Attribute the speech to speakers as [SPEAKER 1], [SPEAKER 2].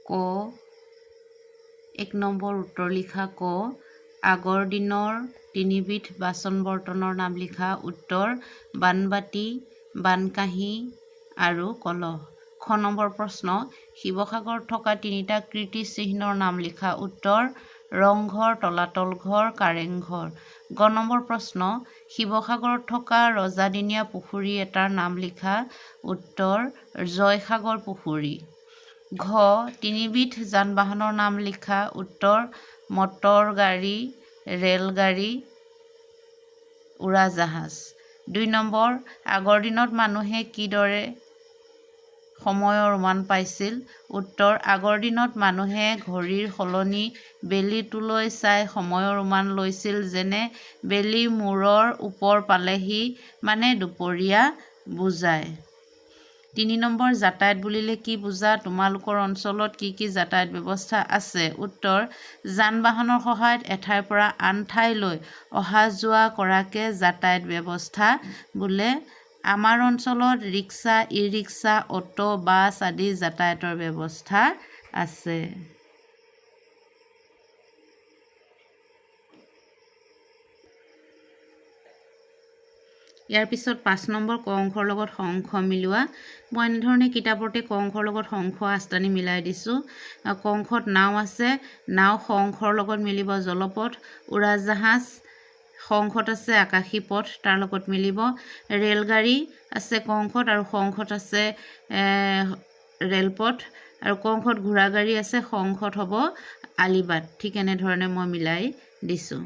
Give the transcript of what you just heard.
[SPEAKER 1] ক 1 নম্বৰ উত্তৰ লিখা ক আগৰ দিনৰ 3বিধ বাচন বৰ্তনৰ নাম লিখা উত্তৰ বানবাতি বানকাঁহী আৰু কলহ খ নম্বৰ প্ৰশ্ন শিৱসাগৰত থকা 3টা কীৰ্তিচিহ্নৰ নাম লিখা উত্তৰ ৰংঘৰ তলাতল ঘৰ কাৰেংঘৰ গ নম্বৰ প্ৰশ্ন শিৱসাগৰত থকা ৰজাদিনীয়া পুখুৰী এটাৰ নাম লিখা উত্তৰ জয়সাগৰ পুখুৰী ঘ 3বিধ যান বাহনৰ নাম লিখা উত্তৰ মটৰ গাড়ী ৰেলগাড়ী উৰাজাহাজ 2 নম্বৰ আগৰ দিনত মানুহে কিদৰে সময়ৰ উমান পাইছিল উত্তৰ আগৰ দিনত মানুহে ঘড়ীৰ সলনি বেলিটোলৈ চাই সময়ৰ উমান লৈছিল যেনে বেলি মূৰৰ ওপৰ পালেহি মানে দুপৰীয়া বুজায় 3 নম্বৰ যাতায়াত বুলিলে কি বুজা তোমালোকৰ অঞ্চলত কি যাতায়াত ব্যৱস্থা আছে উত্তৰ যান বাহনৰ সহায়ত এঠাইৰ পৰা আন ঠাইলৈ অহা যোৱা কৰাকে যাতায়াত ব্যৱস্থা বোলে আমাৰ অঞ্চলত ৰিক্সা ই-ৰিক্সা অটো বাছ আদি যাতায়াতৰ ব্যৱস্থা আছে ইয়াৰ পিছত 5 নম্বৰ ক অংশৰ লগত খ অংশ মিলোৱা মই এনেধৰণে কিতাপতে ক অংশৰ লগত খ অংশ আস্তানি মিলাই দিছোঁ ক অংশত নাও আছে নাও খ অংশৰ লগত মিলিব জলপথ উৰাজাহাজ খ অংশত আছে আকাশী পথ তাৰ লগত মিলিব ৰেলগাড়ী আছে ক অংশত আৰু খ অংশত আছে ৰেলপথ আৰু ক অংশত ঘোঁৰাগাড়ী আছে খ অংশত হ'ব আলিবাট ঠিক এনেধৰণে মই মিলাই দিছোঁ